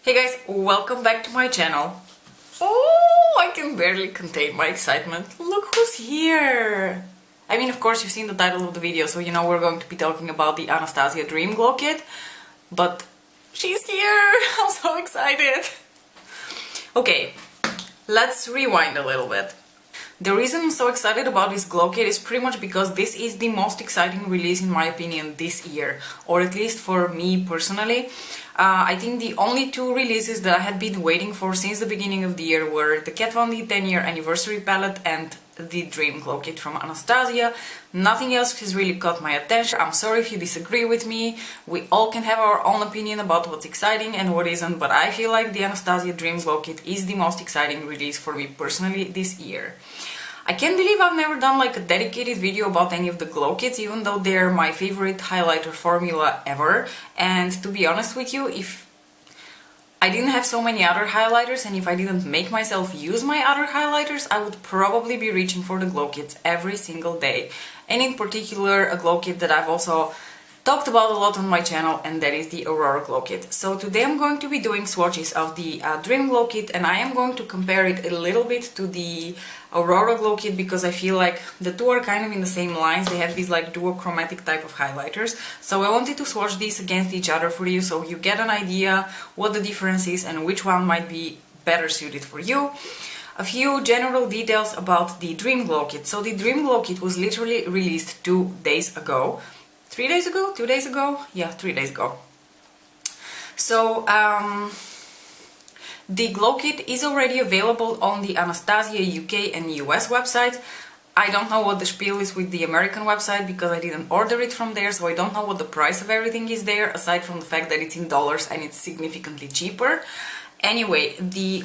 Hey guys, welcome back to my channel. Oh, I can barely contain my excitement. Look who's here! I mean, of course, you've seen the title of the video, so you know we're going to be talking about the Anastasia Dream Glow Kit. But she's here! I'm so excited! Okay, let's rewind a little bit. The reason I'm so excited about this glow kit is pretty much because this is the most exciting release in my opinion this year, or at least for me personally. I think the only two releases that I had been waiting for since the beginning of the year were the Kat Von D 10-year anniversary palette and the Dream Glow Kit from Anastasia. Nothing else has really caught my attention. I'm sorry if you disagree with me. We all can have our own opinion about what's exciting and what isn't, but I feel like the Anastasia Dream Glow Kit is the most exciting release for me personally this year. I can't believe I've never done like a dedicated video about any of the glow kits, even though they're my favorite highlighter formula ever. And to be honest with you, if I didn't have so many other highlighters and if I didn't make myself use my other highlighters, I would probably be reaching for the glow kits every single day. And in particular, a glow kit that I've also talked about a lot on my channel, and that is the Aurora Glow Kit. So today I'm going to be doing swatches of the Dream Glow Kit, and I am going to compare it a little bit to the Aurora Glow Kit because I feel like the two are kind of in the same lines. They have these like duochromatic type of highlighters. So I wanted to swatch these against each other for you so you get an idea what the difference is and which one might be better suited for you. A few general details about the Dream Glow Kit. So the Dream Glow Kit was literally released 2 days ago. 3 days ago? 2 days ago? Yeah, 3 days ago. So, the glow kit is already available on the Anastasia UK and US websites. I don't know what the spiel is with the American website because I didn't order it from there, so I don't know what the price of everything is there, aside from the fact that it's in dollars and it's significantly cheaper. Anyway, the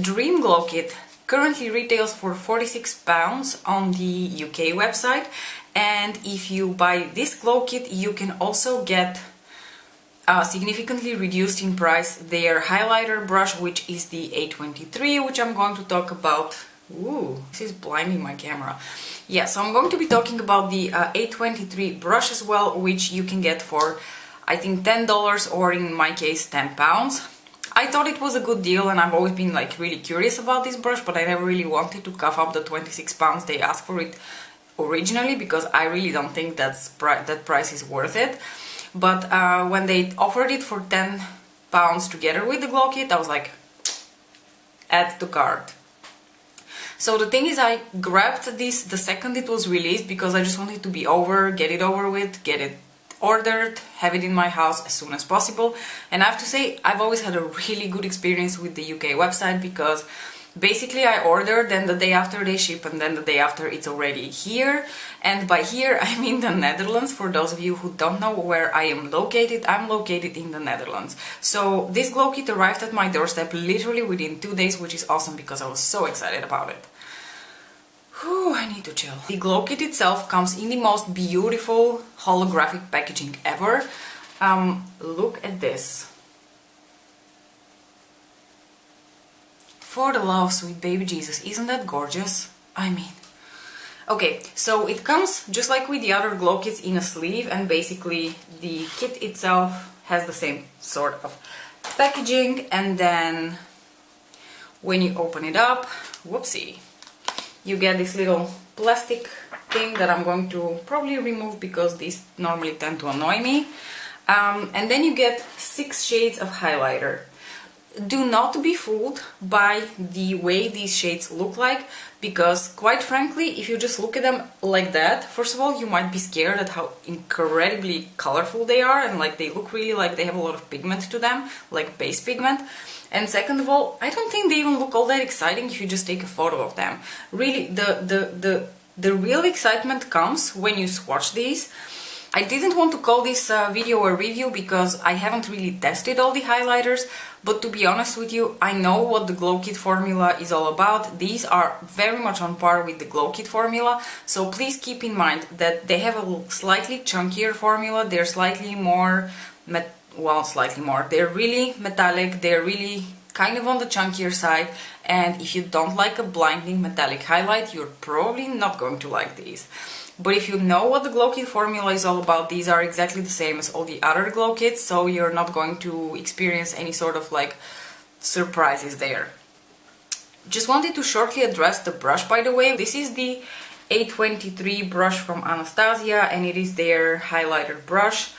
Dream Glow Kit currently retails for £46 on the UK website, and if you buy this glow kit you can also get significantly reduced in price their highlighter brush, which is the A23, which I'm going to talk about. Ooh, this is blinding my camera. Yeah, so I'm going to be talking about the A23 brush as well, which you can get for I think $10 or in my case £10. I thought it was a good deal, and I've always been like really curious about this brush, but I never really wanted to cough up the £26 they asked for it originally because I really don't think that price is worth it. But when they offered it for £10 together with the glow kit, I was like, add to cart. So the thing is, I grabbed this the second it was released because I just wanted to be get it over with, get it ordered, have it in my house as soon as possible. And I have to say, I've always had a really good experience with the UK website because basically I order, then the day after they ship, and then the day after it's already here. And by here I mean the Netherlands. For those of you who don't know where I am located, I'm located in the Netherlands. So this glow kit arrived at my doorstep literally within 2 days, which is awesome because I was so excited about it. Whew, I need to chill. The glow kit itself comes in the most beautiful holographic packaging ever. Look at this. For the love of sweet baby Jesus, isn't that gorgeous? I mean... Okay, so it comes just like with the other glow kits in a sleeve, and basically the kit itself has the same sort of packaging, and then when you open it up, whoopsie, you get this little plastic thing that I'm going to probably remove because these normally tend to annoy me. And then you get 6 shades of highlighter. Do not be fooled by the way these shades look like, because quite frankly, if you just look at them like that, first of all, you might be scared at how incredibly colorful they are, and like they look really like they have a lot of pigment to them, like base pigment. And second of all, I don't think they even look all that exciting if you just take a photo of them. Really, the real excitement comes when you swatch these. I didn't want to call this video a review because I haven't really tested all the highlighters, but to be honest with you, I know what the glow kit formula is all about. These are very much on par with the glow kit formula, so please keep in mind that they have a slightly chunkier formula. They're slightly more, they're really metallic, they're really kind of on the chunkier side, and if you don't like a blinding metallic highlight, you're probably not going to like these. But if you know what the glow kit formula is all about, these are exactly the same as all the other glow kits, so you're not going to experience any sort of like surprises there. Just wanted to shortly address the brush, by the way. This is the A23 brush from Anastasia, and it is their highlighter brush.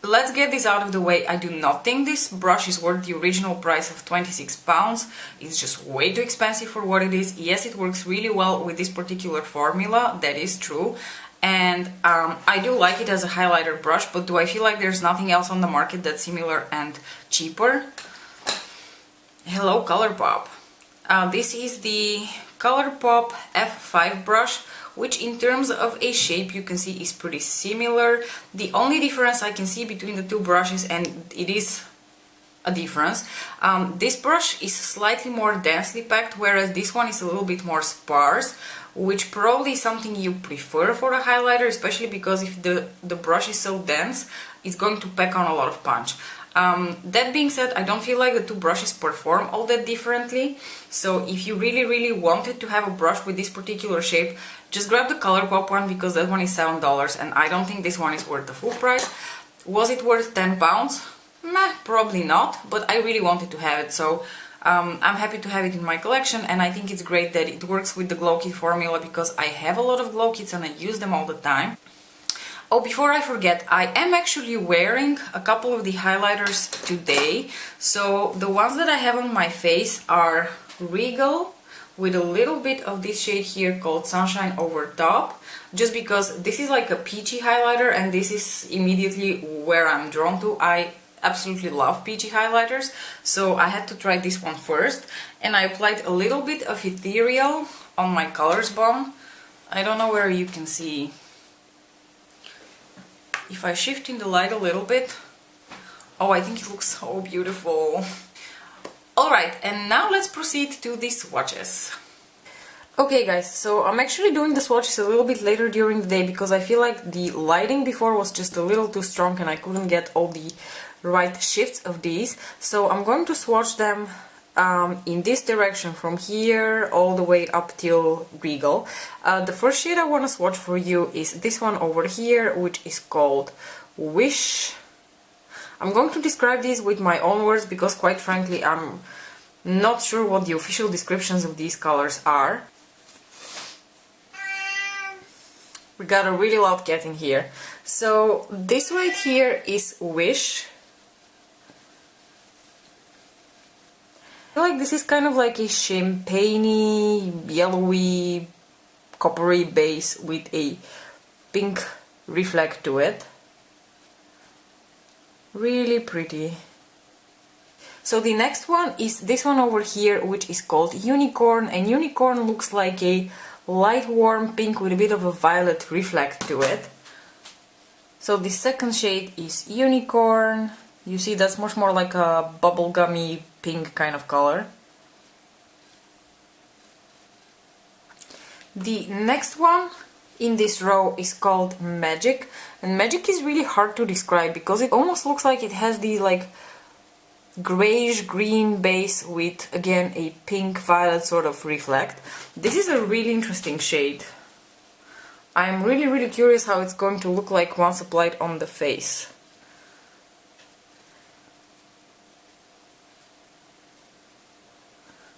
Let's get this out of the way. I do not think this brush is worth the original price of £26. It's just way too expensive for what it is. Yes, it works really well with this particular formula, that is true. And I do like it as a highlighter brush, but do I feel like there's nothing else on the market that's similar and cheaper? Hello, Colourpop. This is the Colourpop F5 brush, which in terms of a shape you can see is pretty similar. The only difference I can see between the two brushes, and it is a difference, this brush is slightly more densely packed, whereas this one is a little bit more sparse, which probably is something you prefer for a highlighter, especially because if the brush is so dense, it's going to pack on a lot of punch. That being said, I don't feel like the two brushes perform all that differently, so if you really wanted to have a brush with this particular shape, just grab the Colourpop one, because that one is $7 and I don't think this one is worth the full price. Was it worth £10? Meh, probably not, but I really wanted to have it, so I'm happy to have it in my collection, and I think it's great that it works with the glow kit formula, because I have a lot of glow kits and I use them all the time. Oh, before I forget, I am actually wearing a couple of the highlighters today. So the ones that I have on my face are Regal, with a little bit of this shade here called Sunshine Over Top, just because this is like a peachy highlighter and this is immediately where I'm drawn to. I absolutely love peachy highlighters, so I had to try this one first, and I applied a little bit of Ethereal on my colors bomb. I don't know where you can see. If I shift in the light a little bit, oh, I think it looks so beautiful. Alright, and now let's proceed to the swatches. Okay guys, so I'm actually doing the swatches a little bit later during the day, because I feel like the lighting before was just a little too strong and I couldn't get all the right shifts of these. So I'm going to swatch them in this direction, from here all the way up till Regal. The first shade I want to swatch for you is this one over here, which is called Wish. I'm going to describe these with my own words, because quite frankly I'm not sure what the official descriptions of these colors are. We got a really loud cat in here. So this right here is Wish. I feel like this is kind of like a champagne-y, yellowy, coppery base with a pink reflect to it. Really pretty. So the next one is this one over here, which is called Unicorn, and Unicorn looks like a light warm pink with a bit of a violet reflect to it. So the second shade is Unicorn. You see, that's much more like a bubblegummy pink kind of color. The next one in this row is called Magic, and Magic is really hard to describe because it almost looks like it has the like grayish green base with again a pink violet sort of reflect. This is a really interesting shade. I'm really curious how it's going to look like once applied on the face.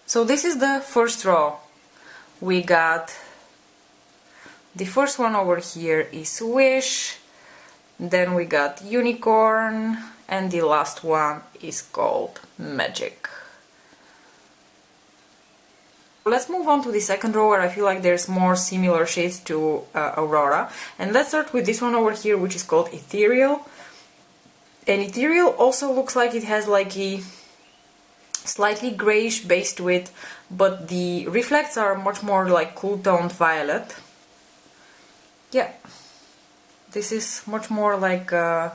So this is the first row. We got the first one over here is Wish, then we got Unicorn, and the last one is called Magic. Let's move on to the second row, where I feel like there's more similar shades to Aurora, and let's start with this one over here, which is called Ethereal. And Ethereal also looks like it has like a slightly grayish base to it, but the reflects are much more like cool toned violet. Yeah, this is much more like a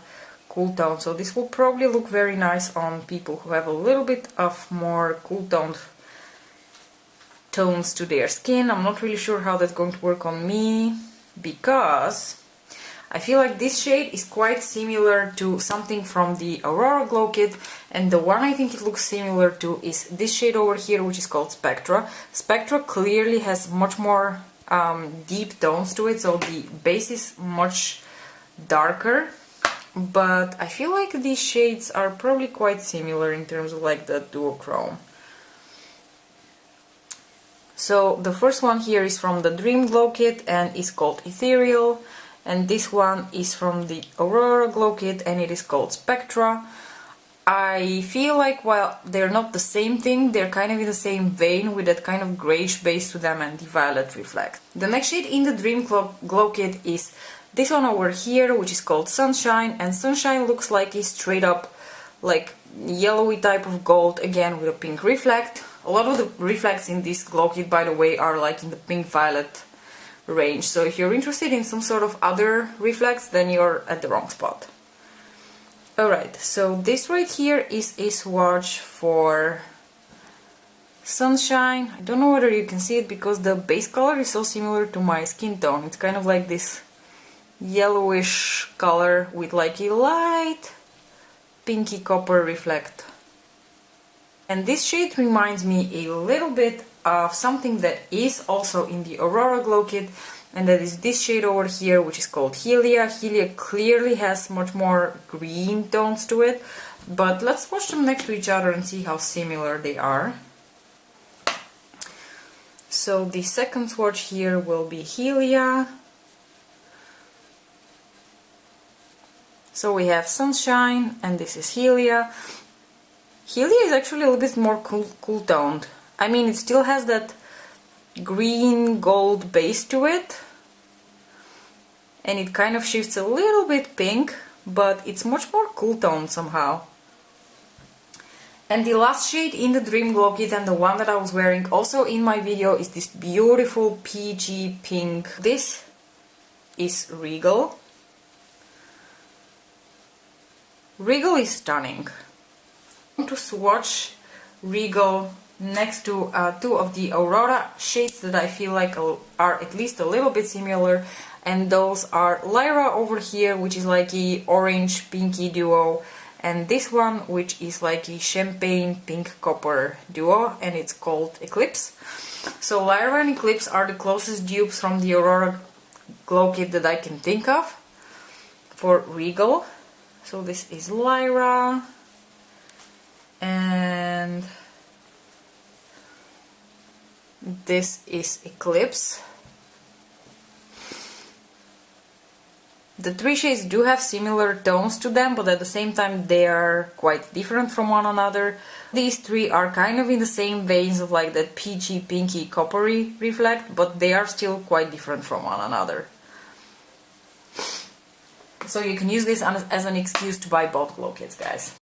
cool tone, so this will probably look very nice on people who have a little bit of more cool toned tones to their skin. I'm not really sure how that's going to work on me, because I feel like this shade is quite similar to something from the Aurora Glow Kit, and the one I think it looks similar to is this shade over here, which is called Spectra. Spectra clearly has much more deep tones to it, so the base is much darker, but I feel like these shades are probably quite similar in terms of like the duochrome. So the first one here is from the Dream Glow Kit and is called Ethereal, and this one is from the Aurora Glow Kit and it is called Spectra. I feel like while they're not the same thing, they're kind of in the same vein with that kind of greyish base to them and the violet reflect. The next shade in the Dream Glow Kit is this one over here, which is called Sunshine, and Sunshine looks like a straight up like yellowy type of gold, again with a pink reflect. A lot of the reflects in this glow kit, by the way, are like in the pink violet range, so if you're interested in some sort of other reflects, then you're at the wrong spot. Alright, so this right here is a swatch for Sunshine. I don't know whether you can see it because the base color is so similar to my skin tone. It's kind of like this yellowish color with like a light pinky copper reflect. And this shade reminds me a little bit of something that is also in the Aurora Glow Kit, and that is this shade over here, which is called Helia. Helia clearly has much more green tones to it, but let's swatch them next to each other and see how similar they are. So the second swatch here will be Helia. So we have Sunshine and this is Helia. Helia is actually a little bit more cool toned. I mean, it still has that green gold base to it, and it kind of shifts a little bit pink, but it's much more cool toned somehow. And the last shade in the Dream Glow Kit, and the one that I was wearing also in my video, is this beautiful peachy pink. This is Regal. Regal is stunning. I'm going to swatch Regal next to two of the Aurora shades that I feel like are at least a little bit similar, and those are Lyra over here, which is like a orange pinky duo, and this one, which is like a champagne pink copper duo, and it's called Eclipse. So Lyra and Eclipse are the closest dupes from the Aurora Glow Kit that I can think of for Regal. So this is Lyra, and this is Eclipse. The three shades do have similar tones to them, but at the same time they are quite different from one another. These three are kind of in the same veins of like that peachy, pinky, coppery reflect, but they are still quite different from one another. So you can use this as an excuse to buy both glow kits, guys.